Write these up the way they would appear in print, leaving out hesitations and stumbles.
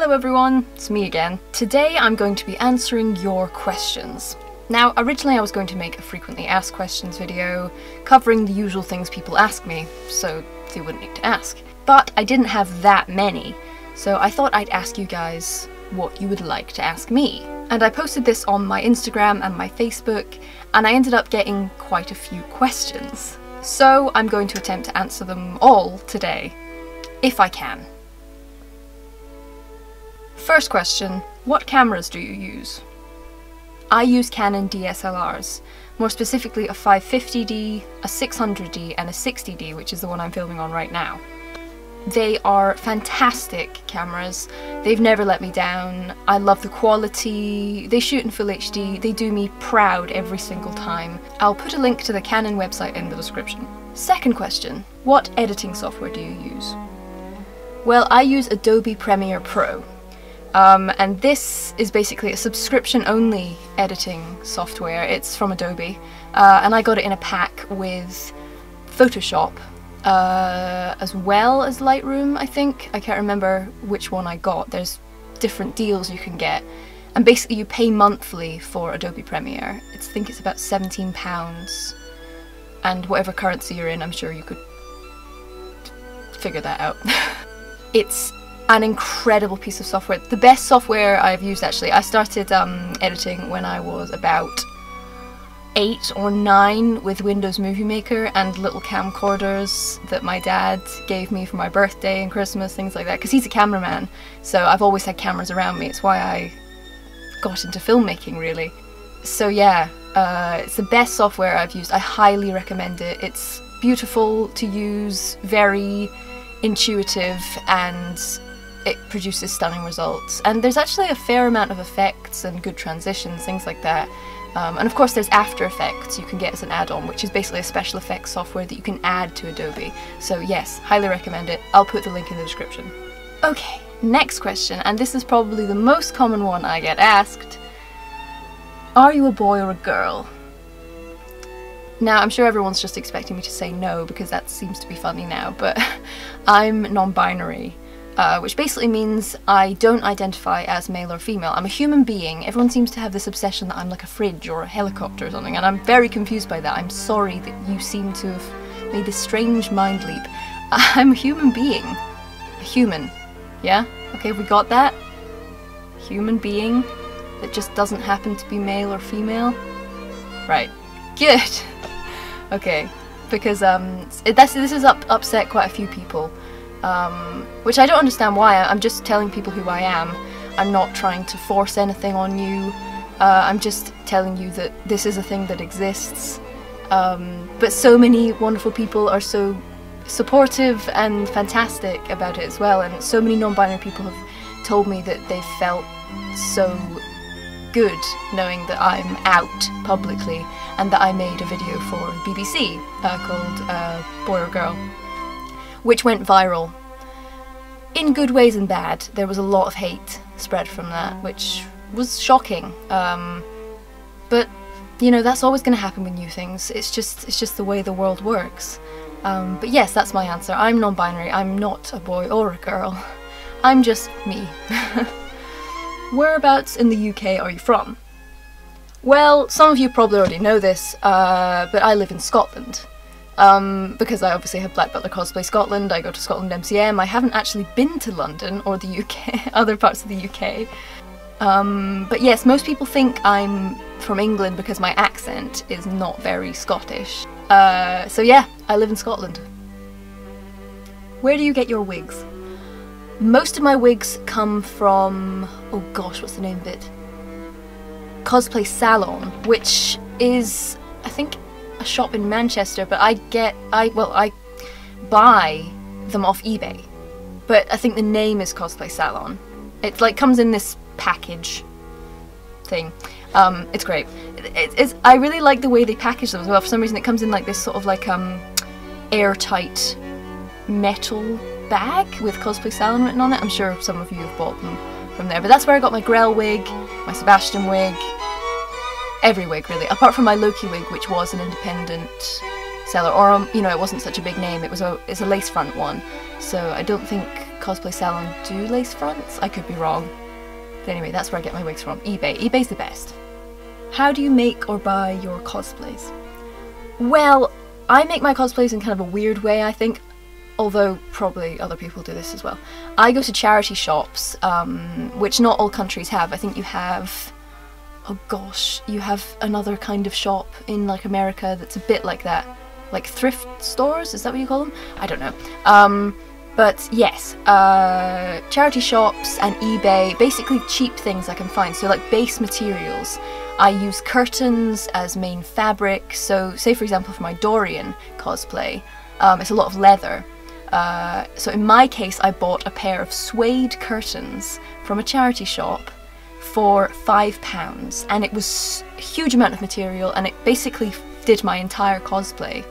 Hello everyone, it's me again. Today I'm going to be answering your questions. Now, originally I was going to make a frequently asked questions video, covering the usual things people ask me, so they wouldn't need to ask. But I didn't have that many, so I thought I'd ask you guys what you would like to ask me. And I posted this on my Instagram and my Facebook, and I ended up getting quite a few questions. So I'm going to attempt to answer them all today, if I can. First question, what cameras do you use? I use Canon DSLRs, more specifically a 550D, a 600D and a 60D, which is the one I'm filming on right now. They are fantastic cameras, they've never let me down, I love the quality, they shoot in full HD, they do me proud every single time. I'll put a link to the Canon website in the description. Second question, what editing software do you use? Well, I use Adobe Premiere Pro. And this is basically a subscription-only editing software. It's from Adobe, and I got it in a pack with Photoshop, as well as Lightroom, I think. I can't remember which one I got. There's different deals you can get, and basically you pay monthly for Adobe Premiere. I think it's about £17, and whatever currency you're in, I'm sure you could figure that out. It's an incredible piece of software. The best software I've used, actually. I started editing when I was about 8 or 9 with Windows Movie Maker and little camcorders that my dad gave me for my birthday and Christmas, things like that, because he's a cameraman, so I've always had cameras around me. It's why I got into filmmaking, really. So yeah, it's the best software I've used. I highly recommend it. It's beautiful to use, very intuitive, and it produces stunning results. And there's actually a fair amount of effects and good transitions, things like that. And of course there's After Effects you can get as an add-on, which is basically a special effects software that you can add to Adobe. So yes, highly recommend it. I'll put the link in the description. Okay, next question, and this is probably the most common one I get asked. Are you a boy or a girl? Now, I'm sure everyone's just expecting me to say no, because that seems to be funny now, but I'm non-binary. Which basically means I don't identify as male or female. I'm a human being. Everyone seems to have this obsession that I'm like a fridge or a helicopter or something, and I'm very confused by that. I'm sorry that you seem to have made this strange mind leap. I'm a human being. A human. Yeah? Okay, we got that? Human being that just doesn't happen to be male or female? Right. Good! Okay, because this has upset quite a few people. Which I don't understand why. I'm just telling people who I am. I'm not trying to force anything on you. I'm just telling you that this is a thing that exists. But so many wonderful people are so supportive and fantastic about it as well, and so many non-binary people have told me that they felt so good knowing that I'm out publicly and that I made a video for the BBC called Boy or Girl, which went viral. In good ways and bad. There was a lot of hate spread from that, which was shocking. But you know, that's always going to happen with new things. It's just the way the world works. But yes, that's my answer. I'm non-binary. I'm not a boy or a girl. I'm just me. Whereabouts in the UK are you from? Well, some of you probably already know this, but I live in Scotland. Because I obviously have Black Butler Cosplay Scotland, I go to Scotland MCM. I haven't actually been to London or the UK, other parts of the UK. But yes, most people think I'm from England because my accent is not very Scottish. So yeah, I live in Scotland. Where do you get your wigs? Most of my wigs come from, oh gosh, what's the name of it? Cosplay Salon, which is, I think, a shop in Manchester, but I buy them off eBay. But I think the name is Cosplay Salon. It like comes in this package thing. It's great. I really like the way they package them as well. For some reason it comes in like this sort of like airtight metal bag with Cosplay Salon written on it. I'm sure some of you have bought them from there, but that's where I got my Grell wig, my Sebastian wig, every wig really, apart from my Loki wig, which was an independent seller, or you know, it wasn't such a big name. It's a lace front one, so I don't think cosplay salon do lace fronts. I could be wrong. But anyway, that's where I get my wigs from. eBay. eBay's the best. How do you make or buy your cosplays? Well, I make my cosplays in kind of a weird way, I think. Although probably other people do this as well. I go to charity shops, which not all countries have. I think you have, oh gosh, you have another kind of shop in like America that's a bit like that. Like thrift stores, is that what you call them? I don't know. But yes, charity shops and eBay, basically cheap things I can find. So like base materials. I use curtains as main fabric. So say for example for my Dorian cosplay, it's a lot of leather. So in my case I bought a pair of suede curtains from a charity shop for £5, and it was a huge amount of material, and it basically did my entire cosplay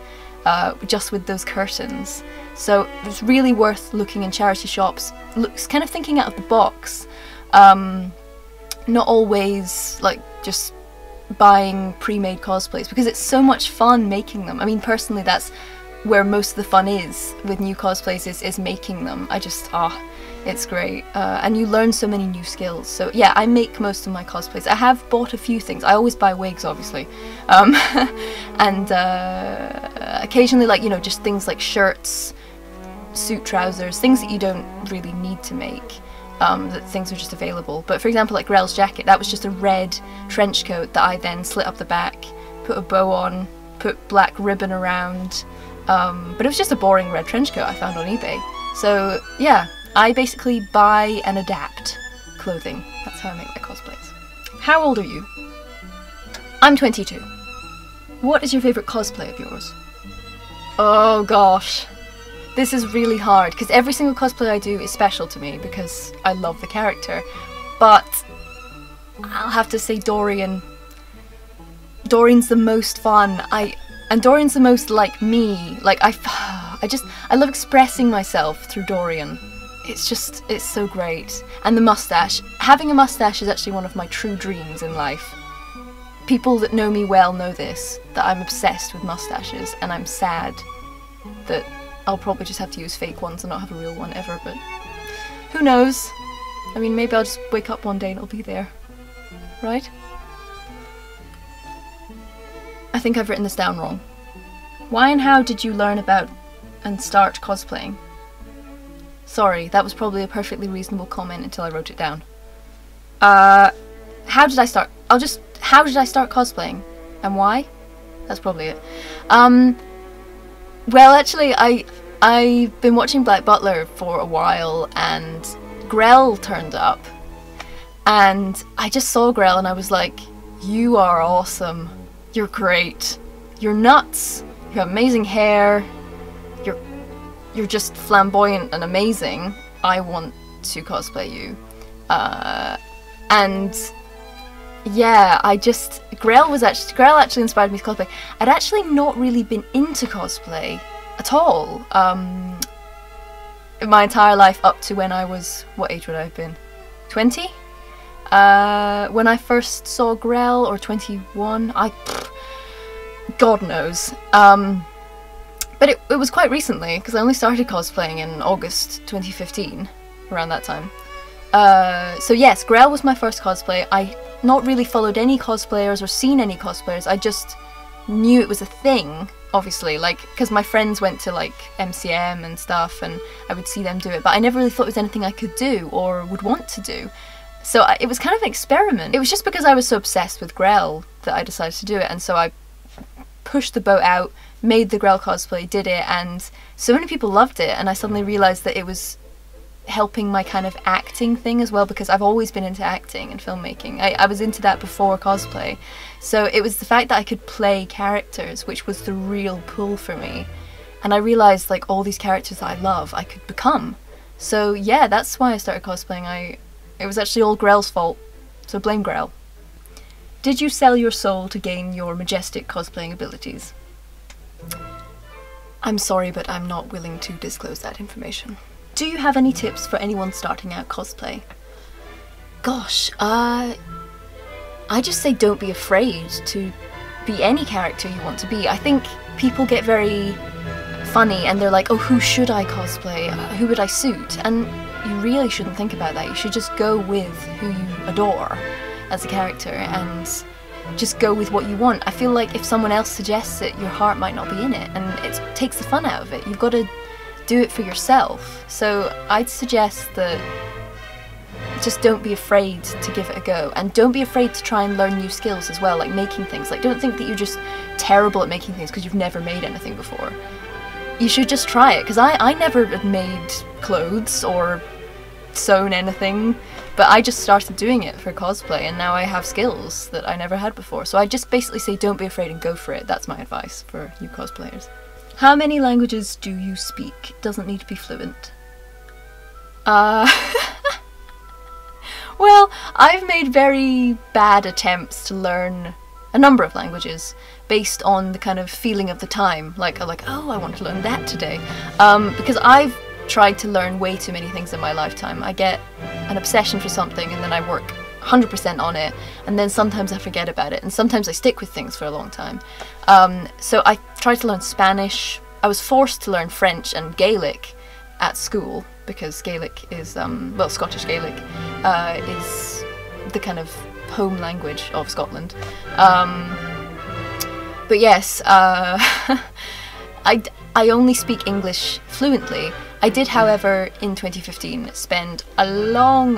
just with those curtains. So it's really worth looking in charity shops, kind of thinking out of the box, not always like just buying pre-made cosplays, because it's so much fun making them. I mean, personally that's where most of the fun is with new cosplays, is making them. I just, it's great. And you learn so many new skills. So yeah, I make most of my cosplays. I have bought a few things. I always buy wigs, obviously. And occasionally, like, you know, just things like shirts, suit trousers, things that you don't really need to make. That things are just available. But for example, like Grell's jacket, that was just a red trench coat that I then slit up the back, put a bow on, put black ribbon around. But it was just a boring red trench coat I found on eBay. So yeah, I basically buy and adapt clothing. That's how I make my cosplays. How old are you? I'm 22. What is your favourite cosplay of yours? Oh gosh. This is really hard, because every single cosplay I do is special to me because I love the character. But I'll have to say Dorian. Dorian's the most fun. And Dorian's the most like me. Like I love expressing myself through Dorian. It's so great. And the mustache. Having a mustache is actually one of my true dreams in life. People that know me well know this, that I'm obsessed with mustaches, and I'm sad that I'll probably just have to use fake ones and not have a real one ever, but who knows? I mean, maybe I'll just wake up one day and it'll be there. Right? I think I've written this down wrong. Why and how did you learn about and start cosplaying? Sorry, that was probably a perfectly reasonable comment until I wrote it down. How did I start? How did I start cosplaying? And why? That's probably it. Well, actually, I've been watching Black Butler for a while, and Grell turned up. And I just saw Grell and I was like, you are awesome. You're great. You're nuts. You have amazing hair. You're just flamboyant and amazing. I want to cosplay you. And yeah, Grell actually inspired me to cosplay. I'd actually not really been into cosplay at all. My entire life up to when I was, what age would I have been? 20? When I first saw Grell, or 21, God knows. But it was quite recently, because I only started cosplaying in August 2015, around that time. So yes, Grell was my first cosplay. I not really followed any cosplayers or seen any cosplayers. I just knew it was a thing, obviously, like, because my friends went to like MCM and stuff, and I would see them do it, but I never really thought it was anything I could do or would want to do. So it was kind of an experiment. It was just because I was so obsessed with Grell that I decided to do it, and so I pushed the boat out, made the Grell cosplay, did it, and so many people loved it, and I suddenly realised that it was helping my kind of acting thing as well, because I've always been into acting and filmmaking. I was into that before cosplay. So it was the fact that I could play characters which was the real pull for me. And I realised like all these characters that I love, I could become. So yeah, that's why I started cosplaying. It was actually all Grell's fault, so blame Grell. Did you sell your soul to gain your majestic cosplaying abilities? I'm sorry, but I'm not willing to disclose that information. Do you have any tips for anyone starting out cosplay? Gosh, I just say don't be afraid to be any character you want to be. I think people get very funny and they're like, oh, who should I cosplay? Who would I suit? And you really shouldn't think about that. You should just go with who you adore as a character and just go with what you want. I feel like if someone else suggests it, your heart might not be in it, and it takes the fun out of it. You've got to do it for yourself. So I'd suggest that just don't be afraid to give it a go, and don't be afraid to try and learn new skills as well, like making things. Like, don't think that you're just terrible at making things because you've never made anything before. You should just try it, because I never had made clothes or sewn anything, but I just started doing it for cosplay, and now I have skills that I never had before. So I just basically say don't be afraid and go for it. That's my advice for you cosplayers. How many languages do you speak? Doesn't need to be fluent. Well, I've made very bad attempts to learn a number of languages based on the kind of feeling of the time. Like, oh, I want to learn that today. Because I've tried to learn way too many things in my lifetime. I get an obsession for something and then I work 100% on it, and then sometimes I forget about it, and sometimes I stick with things for a long time. So I tried to learn Spanish. I was forced to learn French and Gaelic at school, because Gaelic is, well, Scottish Gaelic is the kind of home language of Scotland. But yes, I only speak English fluently. I did, however, in 2015 spend a long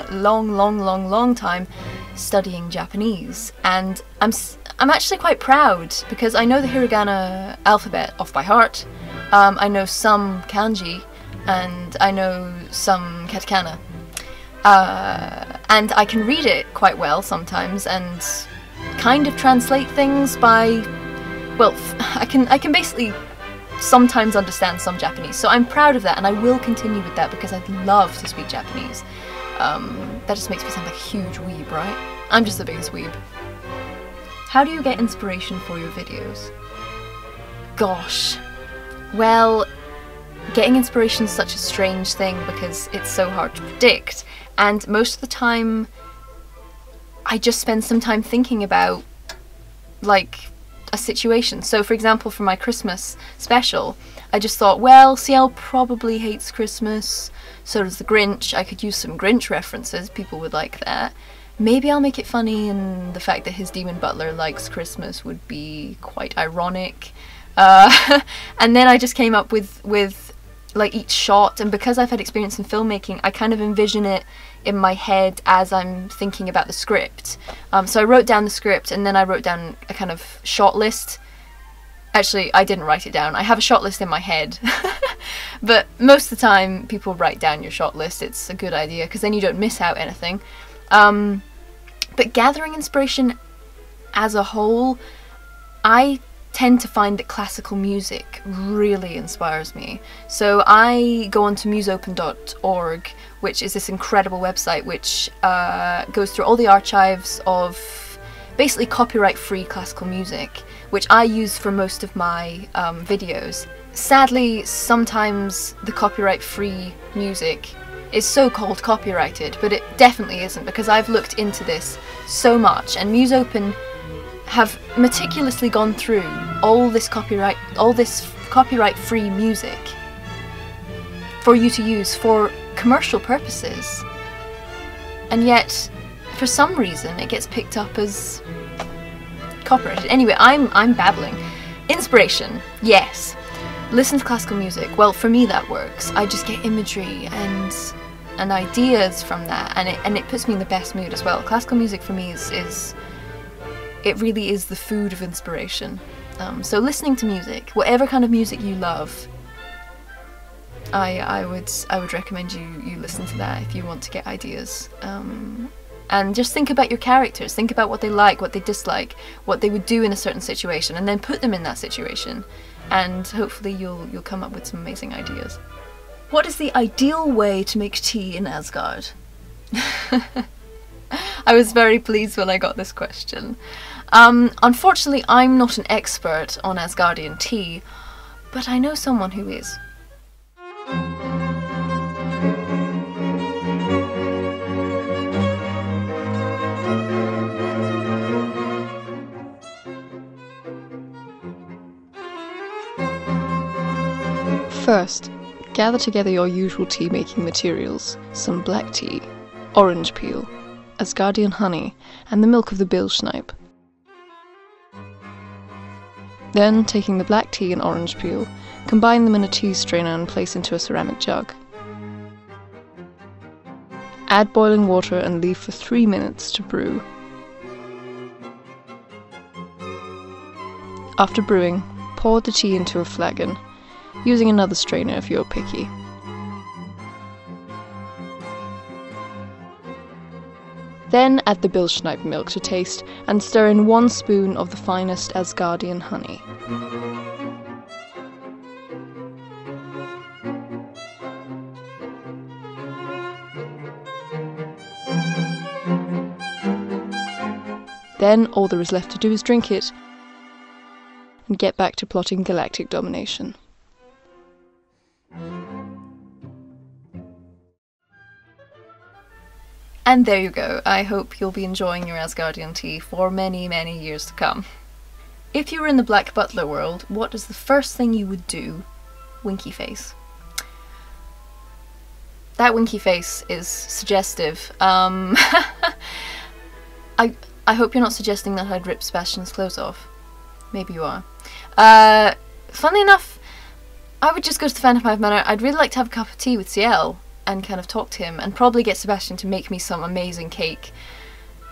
time studying Japanese, and I'm actually quite proud, because I know the hiragana alphabet off by heart. I know some kanji, and I know some katakana, and I can read it quite well sometimes, and kind of translate things by, well, I can basically sometimes understand some Japanese, so I'm proud of that, and I will continue with that because I'd love to speak Japanese. That just makes me sound like a huge weeb, right? I'm just the biggest weeb. How do you get inspiration for your videos? Gosh, well, getting inspiration is such a strange thing because it's so hard to predict, and most of the time I just spend some time thinking about, like, a situation. So for example, for my Christmas special, I just thought, well, CL probably hates Christmas, so does the Grinch. I could use some Grinch references, people would like that. Maybe I'll make it funny, and the fact that his demon butler likes Christmas would be quite ironic. And then I just came up with like each shot, and because I've had experience in filmmaking, I kind of envision it in my head as I'm thinking about the script. So I wrote down the script, and then I wrote down a kind of shot list. Actually, I didn't write it down. I have a shot list in my head. But most of the time, people write down your shot list. It's a good idea, because then you don't miss out anything. But gathering inspiration as a whole, I tend to find that classical music really inspires me. So I go on to museopen.org, which is this incredible website which goes through all the archives of basically copyright-free classical music, which I use for most of my videos. Sadly, sometimes the copyright-free music is so-called copyrighted, but it definitely isn't, because I've looked into this so much, and Museopen have meticulously gone through all this copyright-free music for you to use for commercial purposes, and yet for some reason it gets picked up as copyrighted. Anyway, I'm babbling. Inspiration, yes. Listen to classical music. Well, for me that works. I just get imagery and ideas from that, and it puts me in the best mood as well. Classical music for me is it really is the food of inspiration. So listening to music, whatever kind of music you love, I would recommend you listen to that if you want to get ideas. And just think about your characters, think about what they like, what they dislike, what they would do in a certain situation, and then put them in that situation, and hopefully you'll come up with some amazing ideas. What is the ideal way to make tea in Asgard? I was very pleased when I got this question. Unfortunately, I'm not an expert on Asgardian tea, but I know someone who is. First, gather together your usual tea making materials, some black tea, orange peel, Asgardian honey, and the milk of the bilschneip. Then, taking the black tea and orange peel, combine them in a tea strainer and place into a ceramic jug. Add boiling water and leave for 3 minutes to brew. After brewing, pour the tea into a flagon, using another strainer if you're picky. Then add the bilschneip milk to taste and stir in 1 spoon of the finest Asgardian honey. Then all there is left to do is drink it and get back to plotting galactic domination. And there you go. I hope you'll be enjoying your Asgardian tea for many, many years to come. If you were in the Black Butler world, what is the first thing you would do? Winky face. That winky face is suggestive. I hope you're not suggesting that I'd rip Sebastian's clothes off. Maybe you are. Funnily enough, I would just go to the Phantom Hive Manor. I'd really like to have a cup of tea with CL and kind of talk to him and probably get Sebastian to make me some amazing cake.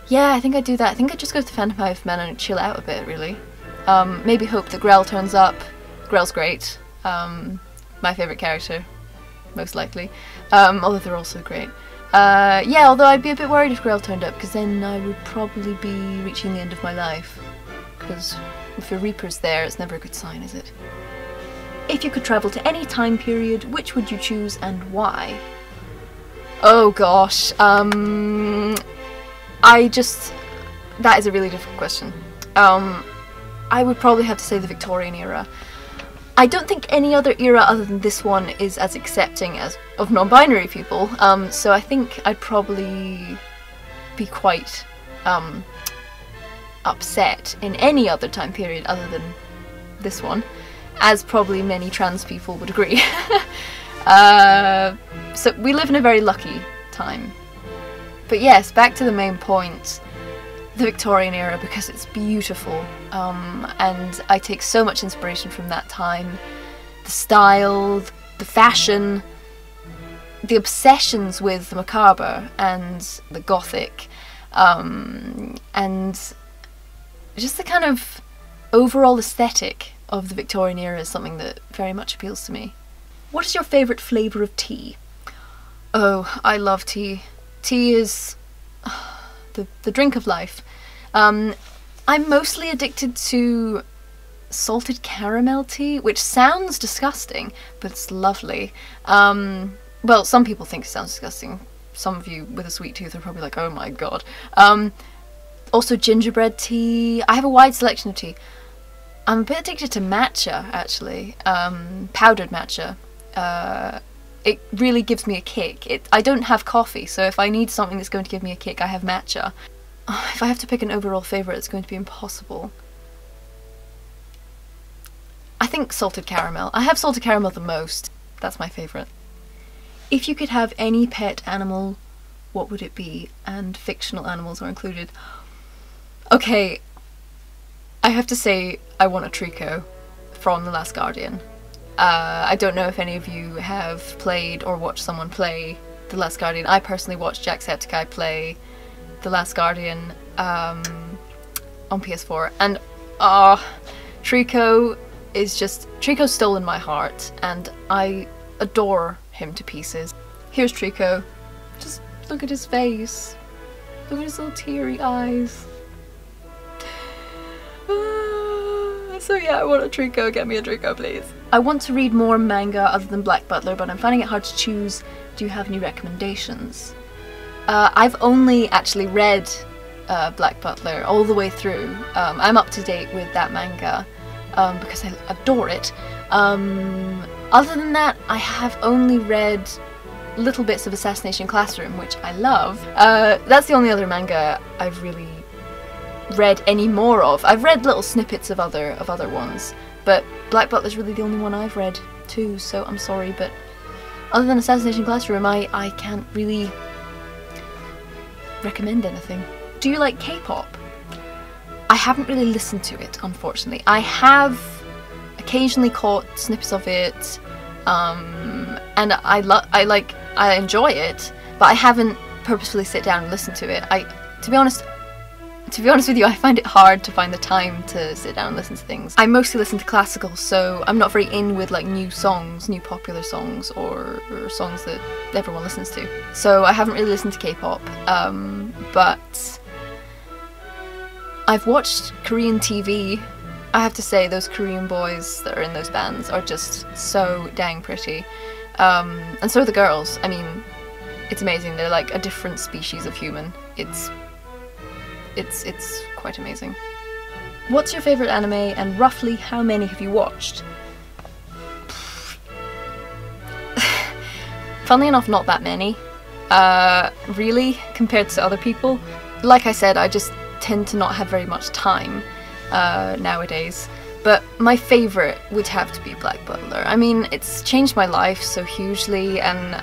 Yeah, I think I'd do that. I think I'd just go to the Phantom Hive Manor and chill out a bit, really. Maybe hope that Grell turns up. Grell's great. My favourite character, most likely. Although they're also great. Yeah, although I'd be a bit worried if Grell turned up, because then I would probably be reaching the end of my life. Because if a Reaper's there, it's never a good sign, is it? If you could travel to any time period, which would you choose and why? Oh gosh, that is a really difficult question. I would probably have to say the Victorian era. I don't think any other era other than this one is as accepting of non-binary people, so I think I'd probably be quite upset in any other time period other than this one, as probably many trans people would agree. So we live in a very lucky time. But yes, back to the main point, the Victorian era, because it's beautiful, and I take so much inspiration from that time. The style, the fashion, the obsessions with the macabre and the gothic, and just the kind of overall aesthetic of the Victorian era is something that very much appeals to me. What is your favourite flavour of tea? Oh, I love tea. Tea is the drink of life. I'm mostly addicted to salted caramel tea, which sounds disgusting, but it's lovely. Well, some people think it sounds disgusting. Some of you with a sweet tooth are probably like, oh my god. Also gingerbread tea. I have a wide selection of tea. I'm a bit addicted to matcha, actually. Powdered matcha. It really gives me a kick. I don't have coffee, so if I need something that's going to give me a kick, I have matcha. If I have to pick an overall favourite, it's going to be impossible. I think salted caramel. I have salted caramel the most. That's my favourite. If you could have any pet animal, what would it be? And fictional animals are included. Okay, I have to say I want a Trico from The Last Guardian. I don't know if any of you have played or watched someone play The Last Guardian. I personally watched Jacksepticeye play The Last Guardian on PS4, and Trico's stolen my heart, and I adore him to pieces. Here's Trico. Just look at his face. Look at his little teary eyes. So yeah, I want a Trico. Get me a Trico, please. I want to read more manga other than Black Butler, but I'm finding it hard to choose. Do you have any recommendations? I've only actually read Black Butler all the way through. I'm up to date with that manga because I adore it. Other than that, I have only read little bits of Assassination Classroom, which I love. That's the only other manga I've really read any more of. I've read little snippets of other ones, but Black Butler's really the only one I've read too, so I'm sorry, but other than Assassination Classroom, I can't really recommend anything. Do you like K-pop? I haven't really listened to it, unfortunately. I have occasionally caught snippets of it, and I enjoy it, but I haven't purposefully sit down and listen to it. To be honest with you, I find it hard to find the time to sit down and listen to things. I mostly listen to classical, so I'm not very in with like new songs, new popular songs, or songs that everyone listens to. So I haven't really listened to K-pop, but I've watched Korean TV. I have to say, those Korean boys that are in those bands are just so dang pretty. And so are the girls. I mean, it's amazing. They're like a different species of human. It's quite amazing. What's your favourite anime, and roughly how many have you watched? Funnily enough, not that many. Really, compared to other people. Like I said, I just tend to not have very much time nowadays. But my favourite would have to be Black Butler. I mean, it's changed my life so hugely, and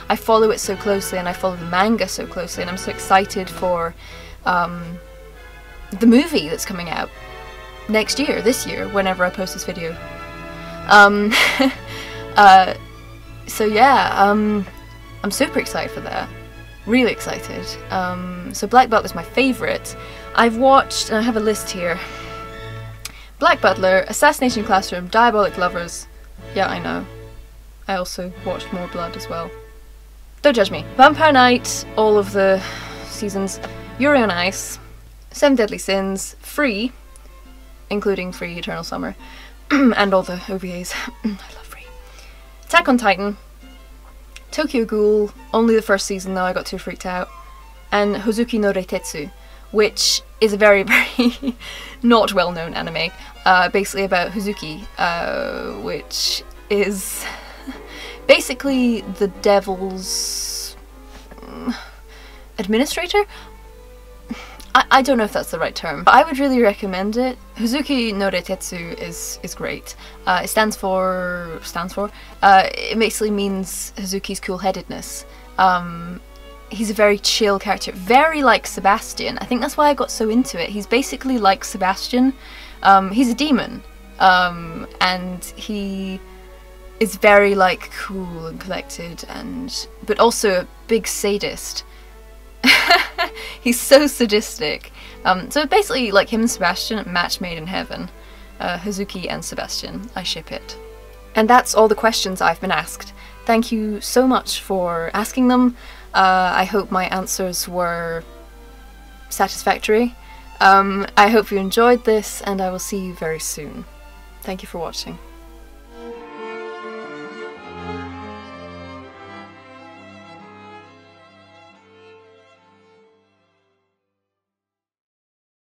I follow it so closely, and I follow the manga so closely, and I'm so excited for the movie that's coming out this year, whenever I post this video. So yeah, I'm super excited for that. Really excited. So Black Butler's my favourite. I've watched, and I have a list here, Black Butler, Assassination Classroom, Diabolic Lovers. Yeah, I know. I also watched More Blood as well. Don't judge me. Vampire Knight, all of the seasons, Yuri on Ice, Seven Deadly Sins, Free, including Free Eternal Summer, and all the OVAs. I love Free. Attack on Titan, Tokyo Ghoul, only the first season though, I got too freaked out, and Hozuki no Reitetsu, which is a very, very not well-known anime, basically about Hozuki, which is basically the devil's administrator? I don't know if that's the right term, but I would really recommend it. Hozuki no Reitetsu is great. It stands for, it basically means Hazuki's cool-headedness. He's a very chill character, very like Sebastian. I think that's why I got so into it. He's basically like Sebastian. He's a demon, and he is very like cool and collected, but also a big sadist. He's so sadistic. So basically, like him and Sebastian, match made in heaven. Hazuki and Sebastian, I ship it. And that's all the questions I've been asked. Thank you so much for asking them. I hope my answers were satisfactory. I hope you enjoyed this, and I will see you very soon. Thank you for watching.